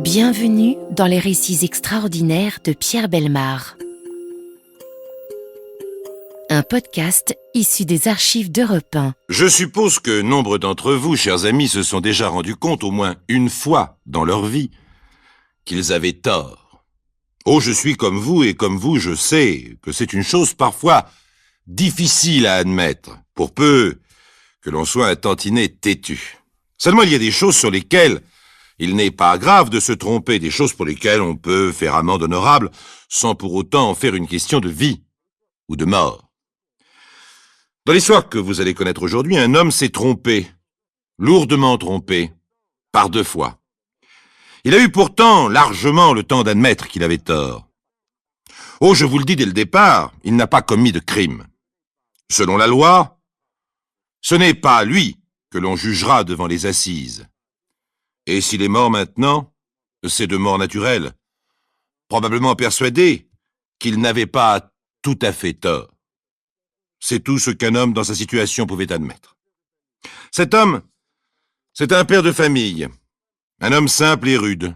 Bienvenue dans les récits extraordinaires de Pierre Bellemare. Un podcast issu des archives d'Europe 1. Je suppose que nombre d'entre vous, chers amis, se sont déjà rendus compte au moins une fois dans leur vie qu'ils avaient tort. Oh, je suis comme vous et comme vous, je sais que c'est une chose parfois difficile à admettre, pour peu que l'on soit un tantinet têtu. Seulement, il y a des choses sur lesquelles il n'est pas grave de se tromper, des choses pour lesquelles on peut faire amende honorable sans pour autant en faire une question de vie ou de mort. Dans l'histoire que vous allez connaître aujourd'hui, un homme s'est trompé, lourdement trompé, par 2 fois. Il a eu pourtant largement le temps d'admettre qu'il avait tort. Oh, je vous le dis dès le départ, il n'a pas commis de crime. Selon la loi, ce n'est pas lui que l'on jugera devant les assises. Et s'il est mort maintenant, c'est de mort naturelle, probablement persuadé qu'il n'avait pas tout à fait tort. C'est tout ce qu'un homme dans sa situation pouvait admettre. Cet homme, c'est un père de famille, un homme simple et rude.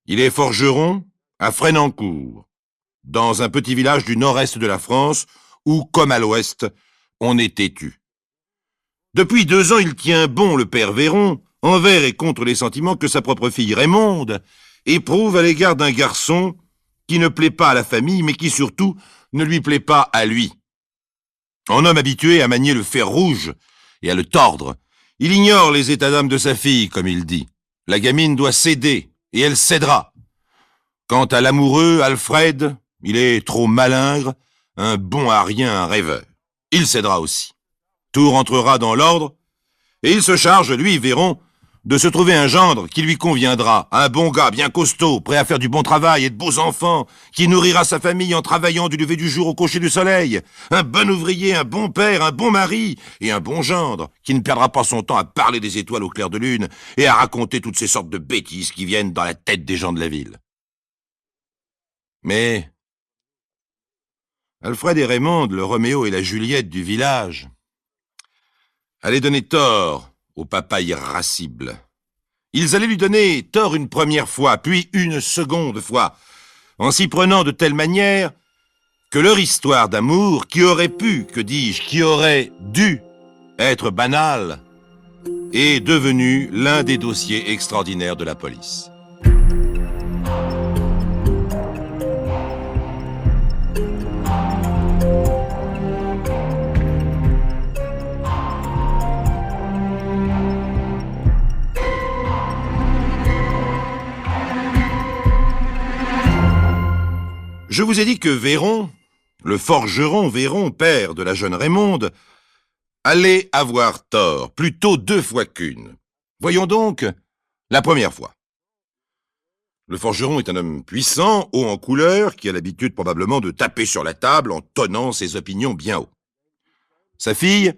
Il est forgeron à Fresnancourt, dans un petit village du nord-est de la France, où, comme à l'ouest, on est têtu. Depuis 2 ans, il tient bon, le père Véron, envers et contre les sentiments que sa propre fille Raymonde éprouve à l'égard d'un garçon qui ne plaît pas à la famille, mais qui surtout ne lui plaît pas à lui. En homme habitué à manier le fer rouge et à le tordre, il ignore les états d'âme de sa fille, comme il dit. La gamine doit céder, et elle cédera. Quant à l'amoureux, Alfred, il est trop malingre, un bon à rien, un rêveur. Il cédera aussi. Tout rentrera dans l'ordre, et il se charge, lui, Véron, de se trouver un gendre qui lui conviendra, un bon gars bien costaud, prêt à faire du bon travail et de beaux enfants, qui nourrira sa famille en travaillant du lever du jour au coucher du soleil, un bon ouvrier, un bon père, un bon mari, et un bon gendre, qui ne perdra pas son temps à parler des étoiles au clair de lune et à raconter toutes ces sortes de bêtises qui viennent dans la tête des gens de la ville. Mais Alfred et Raymonde, le Roméo et la Juliette du village, allaient donner tort au papa irascible. Ils allaient lui donner tort une première fois, puis une seconde fois, en s'y prenant de telle manière que leur histoire d'amour, qui aurait pu, que dis-je, qui aurait dû être banale, est devenue l'un des dossiers extraordinaires de la police. Je vous ai dit que Véron, le forgeron Véron, père de la jeune Raymonde, allait avoir tort, plutôt 2 fois qu'une. Voyons donc la première fois. Le forgeron est un homme puissant, haut en couleur, qui a l'habitude probablement de taper sur la table en tonnant ses opinions bien haut. Sa fille,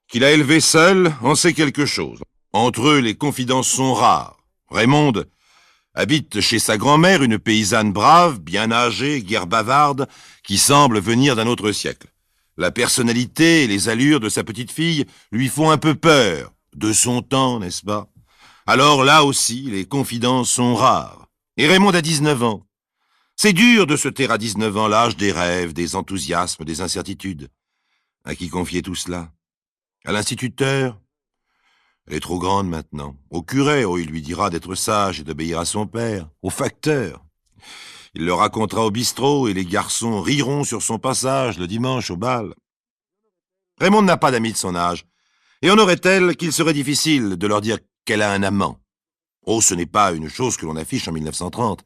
qu'il a élevée seule, en sait quelque chose. Entre eux, les confidences sont rares. Raymonde habite chez sa grand-mère, une paysanne brave, bien âgée, guère bavarde, qui semble venir d'un autre siècle. La personnalité et les allures de sa petite fille lui font un peu peur, de son temps, n'est-ce pas? Alors là aussi, les confidences sont rares. Et Raymonde a 19 ans. C'est dur de se taire à 19 ans, l'âge des rêves, des enthousiasmes, des incertitudes. À qui confier tout cela? À l'instituteur? Elle est trop grande maintenant. Au curé, il lui dira d'être sage et d'obéir à son père. Au facteur, il le racontera au bistrot et les garçons riront sur son passage le dimanche au bal. Raymonde n'a pas d'amis de son âge, et en aurait-elle qu'il serait difficile de leur dire qu'elle a un amant. Oh, ce n'est pas une chose que l'on affiche en 1930.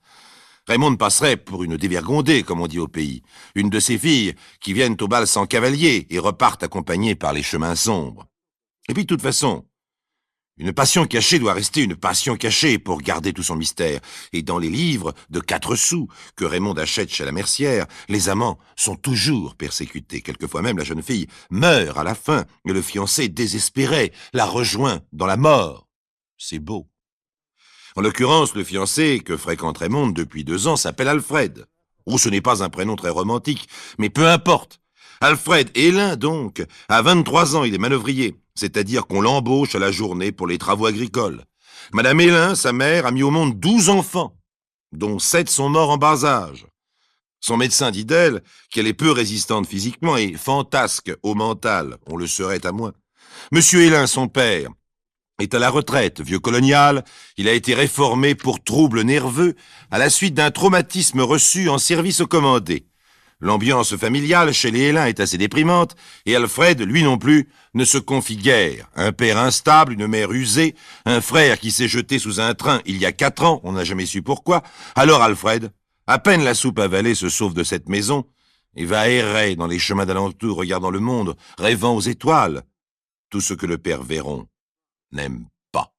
Raymonde passerait pour une dévergondée, comme on dit au pays, une de ces filles qui viennent au bal sans cavalier et repartent accompagnées par les chemins sombres. Et puis, de toute façon, une passion cachée doit rester une passion cachée pour garder tout son mystère. Et dans les livres de 4 sous que Raymonde achète chez la mercière, les amants sont toujours persécutés. Quelquefois même, la jeune fille meurt à la fin, et le fiancé, désespéré, la rejoint dans la mort. C'est beau. En l'occurrence, le fiancé que fréquente Raymonde depuis 2 ans s'appelle Alfred. Oh, ce n'est pas un prénom très romantique, mais peu importe. Alfred Hélin, donc, à 23 ans, il est manœuvrier, c'est-à-dire qu'on l'embauche à la journée pour les travaux agricoles. Madame Hélin, sa mère, a mis au monde 12 enfants, dont 7 sont morts en bas âge. Son médecin dit d'elle qu'elle est peu résistante physiquement et fantasque au mental. On le serait à moins. Monsieur Hélin, son père, est à la retraite, vieux colonial. Il a été réformé pour troubles nerveux à la suite d'un traumatisme reçu en service au commandé. L'ambiance familiale chez les Hélin est assez déprimante, et Alfred, lui non plus, ne se confie guère. Un père instable, une mère usée, un frère qui s'est jeté sous un train il y a 4 ans, on n'a jamais su pourquoi. Alors Alfred, à peine la soupe avalée, se sauve de cette maison, et va errer dans les chemins d'alentour, regardant le monde, rêvant aux étoiles. Tout ce que le père Véron n'aime pas.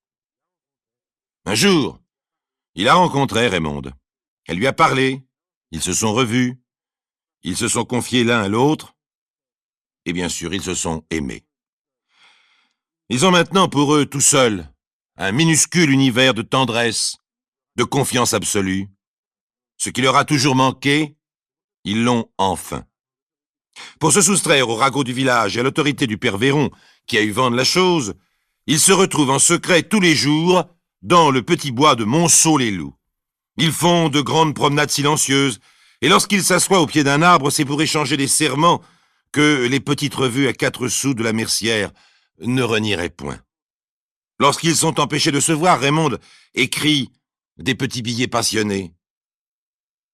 Un jour, il a rencontré Raymonde. Elle lui a parlé, ils se sont revus, ils se sont confiés l'un à l'autre, et bien sûr, ils se sont aimés. Ils ont maintenant pour eux tout seuls un minuscule univers de tendresse, de confiance absolue. Ce qui leur a toujours manqué, ils l'ont enfin. Pour se soustraire au ragot du village et à l'autorité du père Véron, qui a eu vent de la chose, ils se retrouvent en secret tous les jours dans le petit bois de Monceau-les-Loups. Ils font de grandes promenades silencieuses, et lorsqu'ils s'assoient au pied d'un arbre, c'est pour échanger des serments que les petites revues à 4 sous de la Mercière ne renieraient point. Lorsqu'ils sont empêchés de se voir, Raymonde écrit des petits billets passionnés.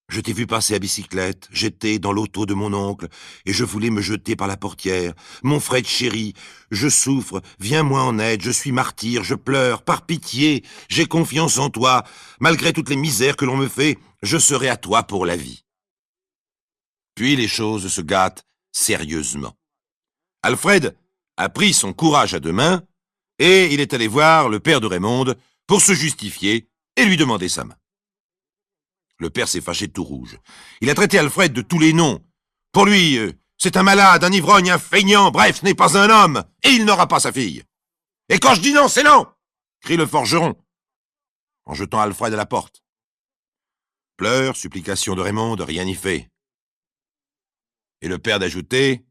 Je t'ai vu passer à bicyclette, j'étais dans l'auto de mon oncle, et je voulais me jeter par la portière. Mon Fred chéri, je souffre, viens-moi en aide, je suis martyr, je pleure, par pitié, j'ai confiance en toi. Malgré toutes les misères que l'on me fait, je serai à toi pour la vie. Puis les choses se gâtent sérieusement. Alfred a pris son courage à 2 mains, et il est allé voir le père de Raymonde pour se justifier et lui demander sa main. Le père s'est fâché tout rouge. Il a traité Alfred de tous les noms. Pour lui, c'est un malade, un ivrogne, un feignant, bref, ce n'est pas un homme, et il n'aura pas sa fille. Et quand je dis non, c'est non, crie le forgeron, en jetant Alfred à la porte. Pleurs, supplications de Raymonde, rien n'y fait. Et le père d'ajouter,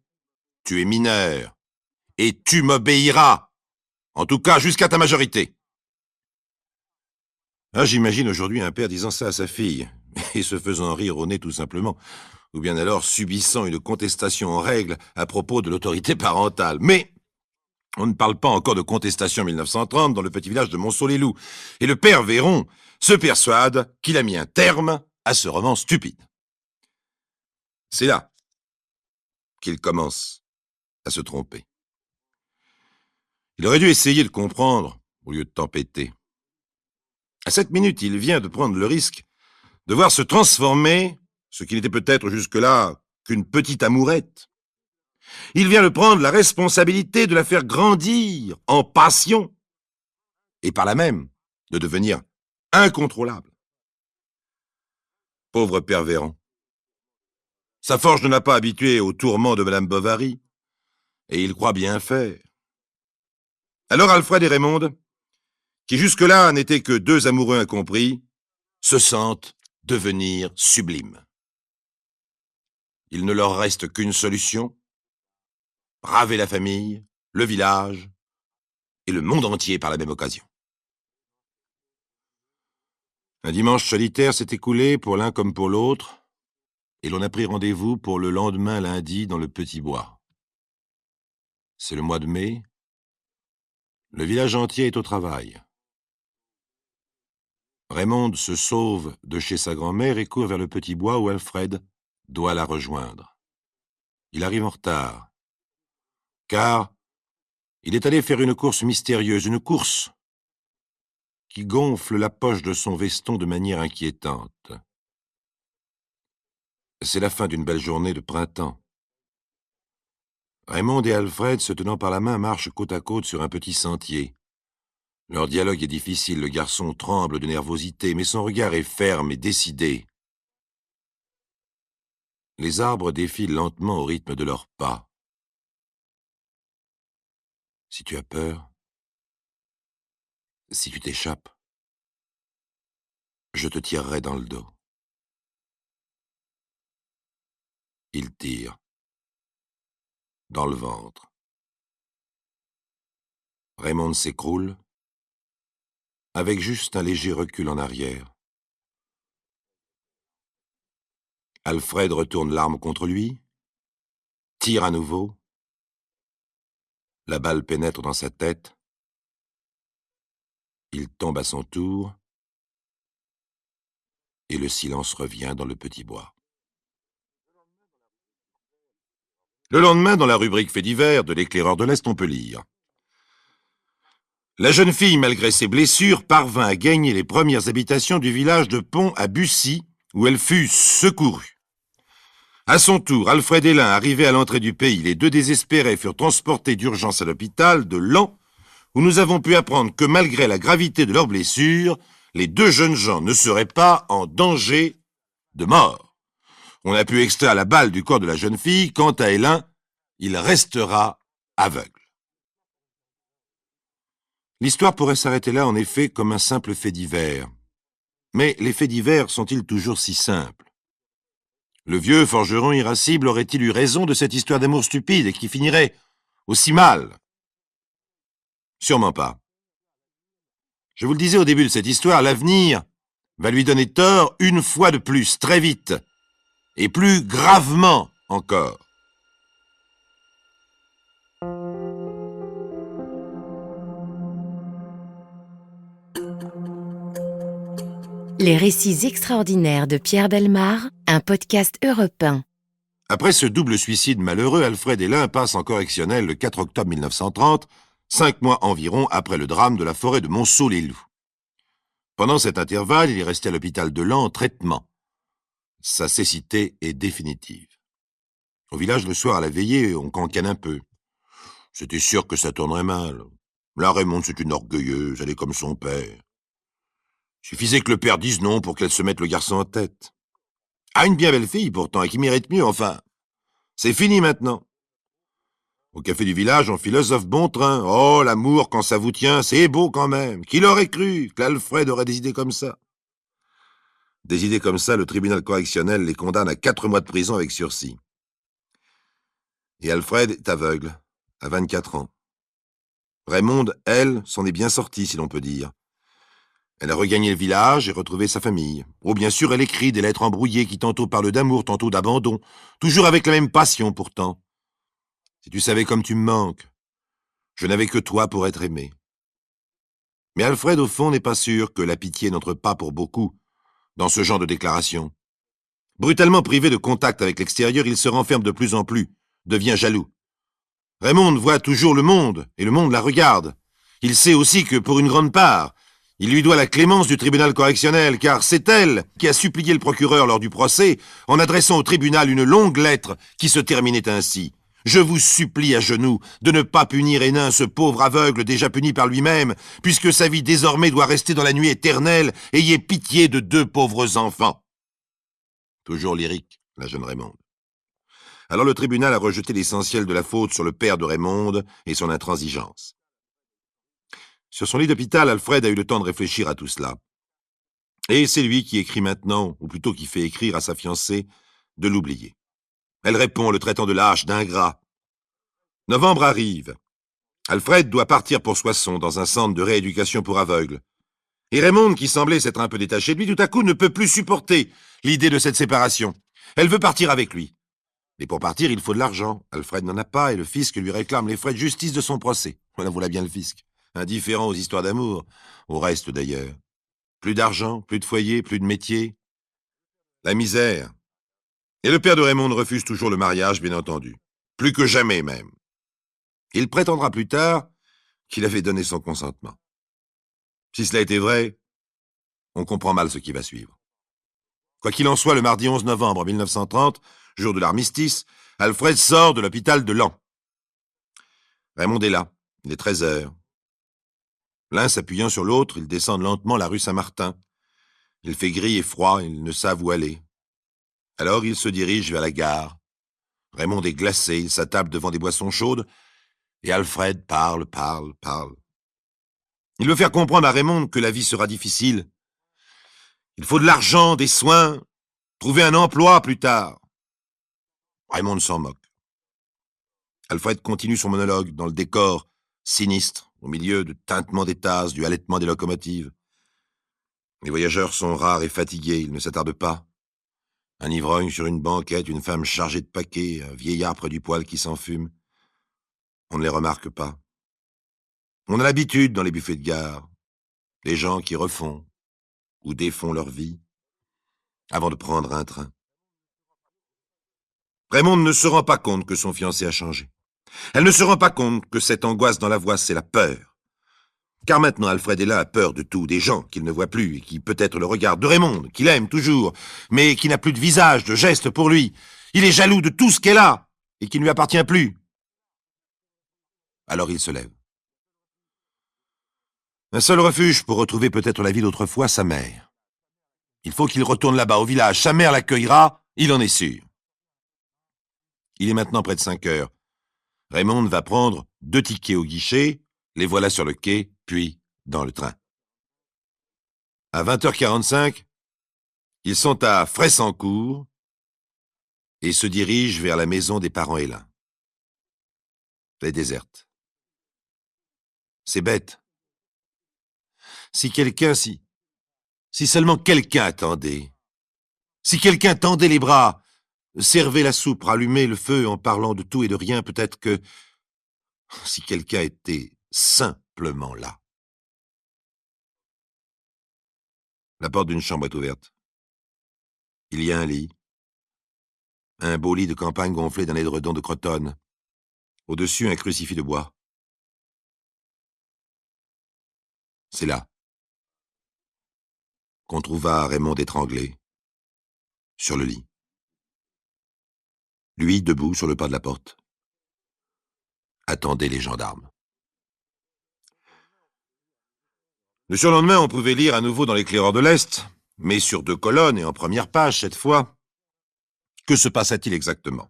tu es mineur, et tu m'obéiras, en tout cas jusqu'à ta majorité. Ah, j'imagine aujourd'hui un père disant ça à sa fille, et se faisant rire au nez tout simplement, ou bien alors subissant une contestation en règle à propos de l'autorité parentale. Mais on ne parle pas encore de contestation 1930 dans le petit village de Monceau-les-Loups, et le père Véron se persuade qu'il a mis un terme à ce roman stupide. C'est là qu'il commence à se tromper. Il aurait dû essayer de comprendre au lieu de tempêter. À cette minute, il vient de prendre le risque de voir se transformer ce qui n'était peut-être jusque-là qu'une petite amourette. Il vient de prendre la responsabilité de la faire grandir en passion, et par là même de devenir incontrôlable. Pauvre père Véran. Sa forge ne l'a pas habitué aux tourments de Madame Bovary, et il croit bien faire. Alors Alfred et Raymonde, qui jusque-là n'étaient que 2 amoureux incompris, se sentent devenir sublimes. Il ne leur reste qu'une solution, braver la famille, le village et le monde entier par la même occasion. Un dimanche solitaire s'est écoulé pour l'un comme pour l'autre, et l'on a pris rendez-vous pour le lendemain lundi dans le petit bois. C'est le mois de mai. Le village entier est au travail. Raymonde se sauve de chez sa grand-mère et court vers le petit bois où Alfred doit la rejoindre. Il arrive en retard, car il est allé faire une course mystérieuse, une course qui gonfle la poche de son veston de manière inquiétante. C'est la fin d'une belle journée de printemps. Raymonde et Alfred, se tenant par la main, marchent côte à côte sur un petit sentier. Leur dialogue est difficile, le garçon tremble de nervosité, mais son regard est ferme et décidé. Les arbres défilent lentement au rythme de leurs pas. Si tu as peur, si tu t'échappes, je te tirerai dans le dos. Il tire. Dans le ventre. Raymonde s'écroule. avec juste un léger recul en arrière. Alfred retourne l'arme contre lui, tire à nouveau. La balle pénètre dans sa tête. Il tombe à son tour, et le silence revient dans le petit bois. Le lendemain, dans la rubrique Faits divers de l'Éclaireur de l'Est, on peut lire: la jeune fille, malgré ses blessures, parvint à gagner les premières habitations du village de Pont à Bussy, où elle fut secourue. À son tour, Alfred et Lin, arrivés à l'entrée du pays, les deux désespérés furent transportés d'urgence à l'hôpital de Laon, où nous avons pu apprendre que malgré la gravité de leurs blessures, les deux jeunes gens ne seraient pas en danger de mort. On a pu extraire la balle du corps de la jeune fille. Quant à Hélin, il restera aveugle. L'histoire pourrait s'arrêter là, en effet, comme un simple fait divers. Mais les faits divers sont-ils toujours si simples? Le vieux forgeron irascible aurait-il eu raison de cette histoire d'amour stupide et qui finirait aussi mal? Sûrement pas. Je vous le disais au début de cette histoire, l'avenir va lui donner tort une fois de plus, très vite, et plus gravement encore. Les récits extraordinaires de Pierre Bellemare, un podcast Europe 1. Après ce double suicide malheureux, Alfred et Lin passent en correctionnel le 4 octobre 1930, 5 mois environ après le drame de la forêt de Monceau-les-Loups. Pendant cet intervalle, il est resté à l'hôpital de Laon en traitement. Sa cécité est définitive. Au village, le soir à la veillée, on cancane un peu. C'était sûr que ça tournerait mal. La Raymonde, c'est une orgueilleuse, elle est comme son père. Suffisait que le père dise non pour qu'elle se mette le garçon en tête. Ah, une bien belle fille pourtant, et qui mérite mieux, enfin. C'est fini maintenant. Au café du village, on philosophe bon train. Oh, l'amour, quand ça vous tient, c'est beau quand même. Qui l'aurait cru qu'Alfred aurait des idées comme ça? Des idées comme ça, le tribunal correctionnel les condamne à 4 mois de prison avec sursis. Et Alfred est aveugle, à 24 ans. Raymonde, elle, s'en est bien sortie, si l'on peut dire. Elle a regagné le village et retrouvé sa famille. Oh, bien sûr, elle écrit des lettres embrouillées qui tantôt parlent d'amour, tantôt d'abandon, toujours avec la même passion pourtant. Si tu savais comme tu me manques, je n'avais que toi pour être aimé. Mais Alfred, au fond, n'est pas sûr que la pitié n'entre pas pour beaucoup dans ce genre de déclaration. Brutalement privé de contact avec l'extérieur, il se renferme de plus en plus, devient jaloux. Raymonde voit toujours le monde, et le monde la regarde. Il sait aussi que, pour une grande part, il lui doit la clémence du tribunal correctionnel, car c'est elle qui a supplié le procureur lors du procès, en adressant au tribunal une longue lettre qui se terminait ainsi. « Je vous supplie à genoux de ne pas punir Hénin, ce pauvre aveugle déjà puni par lui-même, puisque sa vie désormais doit rester dans la nuit éternelle. Ayez pitié de 2 pauvres enfants. » Toujours lyrique, la jeune Raymonde. Alors le tribunal a rejeté l'essentiel de la faute sur le père de Raymonde et son intransigeance. Sur son lit d'hôpital, Alfred a eu le temps de réfléchir à tout cela. Et c'est lui qui écrit maintenant, ou plutôt qui fait écrire à sa fiancée, de l'oublier. Elle répond, le traitant de lâche, d'ingrat. Novembre arrive. Alfred doit partir pour Soissons, dans un centre de rééducation pour aveugles. Et Raymonde, qui semblait s'être un peu détachée de lui, tout à coup ne peut plus supporter l'idée de cette séparation. Elle veut partir avec lui. Mais pour partir, il faut de l'argent. Alfred n'en a pas et le fisc lui réclame les frais de justice de son procès. Voilà bien le fisc. Indifférent aux histoires d'amour, au reste d'ailleurs. Plus d'argent, plus de foyer, plus de métier. La misère. Et le père de Raymonde refuse toujours le mariage, bien entendu. Plus que jamais même. Il prétendra plus tard qu'il avait donné son consentement. Si cela était vrai, on comprend mal ce qui va suivre. Quoi qu'il en soit, le mardi 11 novembre 1930, jour de l'armistice, Alfred sort de l'hôpital de Laon. Raymonde est là. Il est 13 heures. L'un s'appuyant sur l'autre, ils descendent lentement la rue Saint-Martin. Il fait gris et froid, ils ne savent où aller. Alors ils se dirigent vers la gare. Raymonde est glacé, il s'attable devant des boissons chaudes, et Alfred parle. Il veut faire comprendre à Raymonde que la vie sera difficile. Il faut de l'argent, des soins, trouver un emploi plus tard. Raymonde s'en moque. Alfred continue son monologue dans le décor sinistre, au milieu de tintements des tasses, du halètement des locomotives. Les voyageurs sont rares et fatigués, ils ne s'attardent pas. Un ivrogne sur une banquette, une femme chargée de paquets, un vieillard près du poêle qui s'enfume. On ne les remarque pas. On a l'habitude dans les buffets de gare, des gens qui refont ou défont leur vie avant de prendre un train. Raymond ne se rend pas compte que son fiancé a changé. Elle ne se rend pas compte que cette angoisse dans la voix, c'est la peur. Car maintenant, Alfred est là, a peur de tout, des gens qu'il ne voit plus et qui peut-être le regardent, de Raymond, qu'il aime toujours, mais qui n'a plus de visage, de geste pour lui. Il est jaloux de tout ce qu'elle a et qui ne lui appartient plus. Alors il se lève. Un seul refuge pour retrouver peut-être la vie d'autrefois, sa mère. Il faut qu'il retourne là-bas au village, sa mère l'accueillera, il en est sûr. Il est maintenant près de 5 heures. Raymond va prendre 2 tickets au guichet, les voilà sur le quai, puis dans le train. À 20h45, ils sont à Fressancourt et se dirigent vers la maison des parents Hélin. Elle est déserte. C'est bête. Si seulement quelqu'un attendait, si quelqu'un tendait les bras, servait la soupe, rallumait le feu en parlant de tout et de rien, peut-être que... Si quelqu'un était simplement là. La porte d'une chambre est ouverte. Il y a un lit. Un beau lit de campagne gonflé d'un édredon de crotonne. Au-dessus, un crucifix de bois. C'est là qu'on trouva Raymond étranglé, sur le lit. Lui, debout sur le pas de la porte, attendait les gendarmes. Le surlendemain, on pouvait lire à nouveau dans l'éclaireur de l'Est, mais sur 2 colonnes et en première page cette fois. Que se passa-t-il exactement?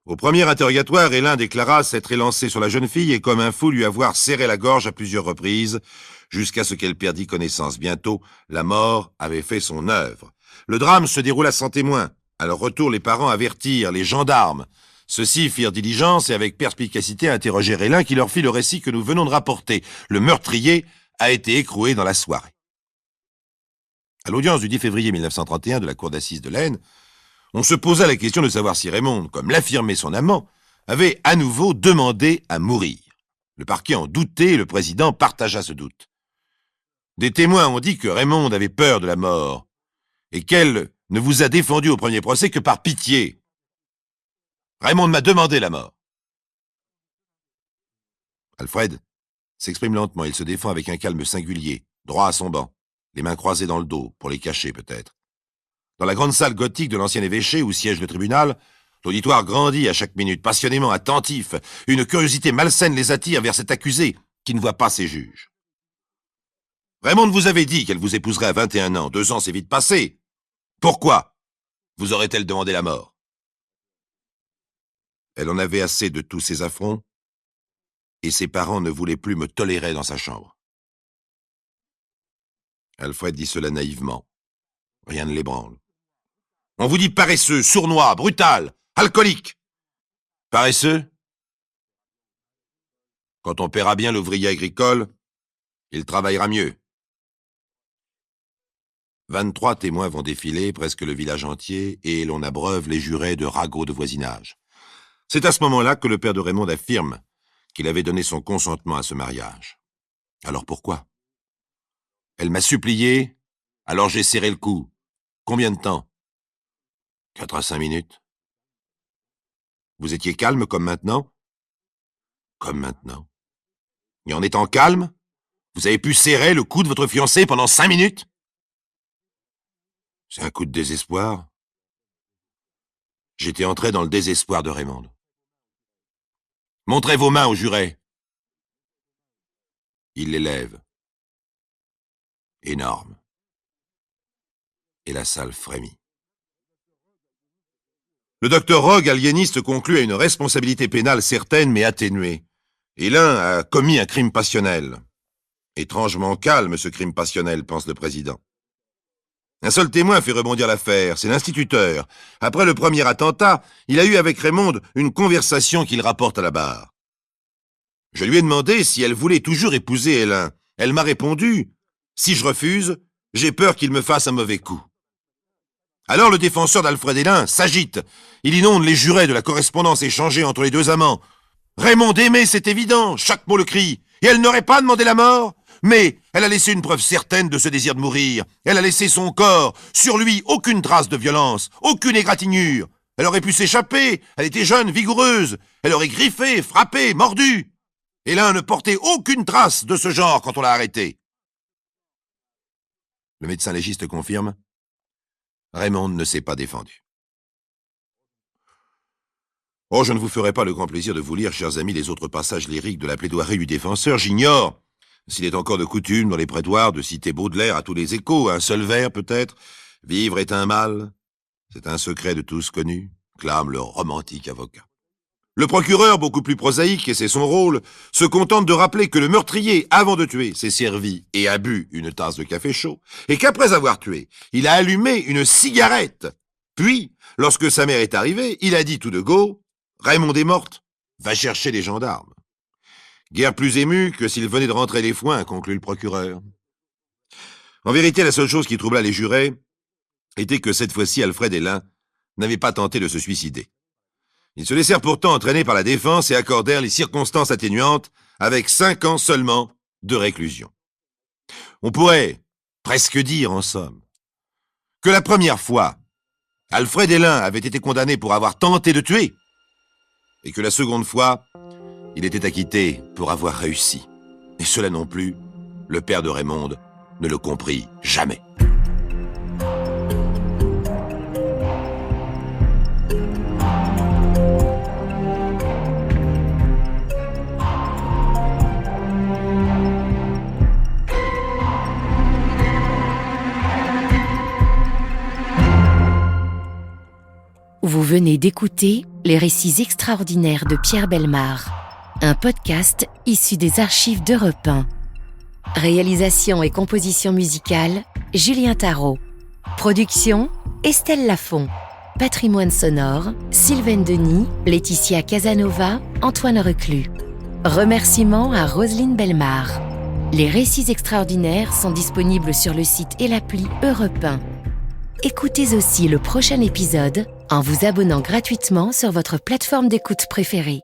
Au premier interrogatoire, Hélin déclara s'être élancé sur la jeune fille et comme un fou lui avoir serré la gorge à plusieurs reprises, jusqu'à ce qu'elle perdît connaissance. Bientôt, la mort avait fait son œuvre. Le drame se déroula sans témoin. À leur retour, les parents avertirent les gendarmes. Ceux-ci firent diligence et avec perspicacité interrogèrent Hélin qui leur fit le récit que nous venons de rapporter. Le meurtrier a été écroué dans la soirée. À l'audience du 10 février 1931 de la cour d'assises de l'Aisne, on se posa la question de savoir si Raymond, comme l'affirmait son amant, avait à nouveau demandé à mourir. Le parquet en doutait et le président partagea ce doute. Des témoins ont dit que Raymond avait peur de la mort et qu'elle ne vous a défendu au premier procès que par pitié. Raymond m'a demandé la mort. Alfred s'exprime lentement, il se défend avec un calme singulier, droit à son banc, les mains croisées dans le dos, pour les cacher peut-être. Dans la grande salle gothique de l'ancien évêché où siège le tribunal, l'auditoire grandit à chaque minute, passionnément attentif. Une curiosité malsaine les attire vers cet accusé qui ne voit pas ses juges. Raymond vous avait dit qu'elle vous épouserait à 21 ans. 2 ans, c'est vite passé. Pourquoi vous aurait-elle demandé la mort? Elle en avait assez de tous ces affronts, et ses parents ne voulaient plus me tolérer dans sa chambre. Alfred dit cela naïvement. Rien ne l'ébranle. On vous dit paresseux, sournois, brutal, alcoolique. Paresseux? Quand on paiera bien l'ouvrier agricole, il travaillera mieux. 23 témoins vont défiler, presque le village entier, et l'on abreuve les jurés de ragots de voisinage. C'est à ce moment-là que le père de Raymond affirme qu'il avait donné son consentement à ce mariage. Alors pourquoi? Elle m'a supplié, alors j'ai serré le cou. Combien de temps? 4 à 5 minutes. Vous étiez calme comme maintenant? Comme maintenant. Et en étant calme, vous avez pu serrer le cou de votre fiancé pendant 5 minutes? C'est un coup de désespoir. J'étais entré dans le désespoir de Raymond. Montrez vos mains au juré. Il les lève. Énorme. Et la salle frémit. Le docteur Rogue, aliéniste, conclut à une responsabilité pénale certaine mais atténuée. Et l'un a commis un crime passionnel. Étrangement calme, ce crime passionnel, pense le président. Un seul témoin fait rebondir l'affaire, c'est l'instituteur. Après le premier attentat, il a eu avec Raymond une conversation qu'il rapporte à la barre. Je lui ai demandé si elle voulait toujours épouser Hélin. Elle m'a répondu « Si je refuse, J'ai peur qu'il me fasse un mauvais coup. » Alors le défenseur d'Alfred Hélin s'agite. Il inonde les jurés de la correspondance échangée entre les deux amants. Raymond aimait, c'est évident, chaque mot le crie. Et elle n'aurait pas demandé la mort. Mais elle a laissé une preuve certaine de ce désir de mourir. Elle a laissé son corps. Sur lui, aucune trace de violence, aucune égratignure. Elle aurait pu s'échapper. Elle était jeune, vigoureuse. Elle aurait griffé, frappé, mordu. Hélin ne portait aucune trace de ce genre quand on l'a arrêté. Le médecin légiste confirme. Raymond ne s'est pas défendu. Oh, je ne vous ferai pas le grand plaisir de vous lire, chers amis, les autres passages lyriques de la plaidoirie du défenseur. J'ignore s'il est encore de coutume dans les prétoires de citer Baudelaire à tous les échos, un seul vers peut-être. « Vivre est un mal, c'est un secret de tous connu », clame le romantique avocat. Le procureur, beaucoup plus prosaïque, et c'est son rôle, se contente de rappeler que le meurtrier, avant de tuer, s'est servi et a bu une tasse de café chaud, et qu'après avoir tué, il a allumé une cigarette. Puis, lorsque sa mère est arrivée, il a dit tout de go, « Raymond est morte, va chercher les gendarmes. » Guère plus ému que s'il venait de rentrer les foins, conclut le procureur. En vérité, la seule chose qui troubla les jurés était que cette fois-ci, Alfred Hélin n'avait pas tenté de se suicider. Ils se laissèrent pourtant entraîner par la défense et accordèrent les circonstances atténuantes avec 5 ans seulement de réclusion. On pourrait presque dire, en somme, que la première fois, Alfred Hélin avait été condamné pour avoir tenté de tuer, et que la seconde fois, il était acquitté pour avoir réussi. Et cela non plus, le père de Raymond ne le comprit jamais. Vous venez d'écouter Les récits extraordinaires de Pierre Bellemare, un podcast issu des archives d'Europe 1. Réalisation et composition musicale, Julien Tarot. Production, Estelle Lafont. Patrimoine sonore, Sylvaine Denis, Laetitia Casanova, Antoine Reclus. Remerciements à Roselyne Bellemare. Les récits extraordinaires sont disponibles sur le site et l'appli Europe 1. Écoutez aussi le prochain épisode en vous abonnant gratuitement sur votre plateforme d'écoute préférée.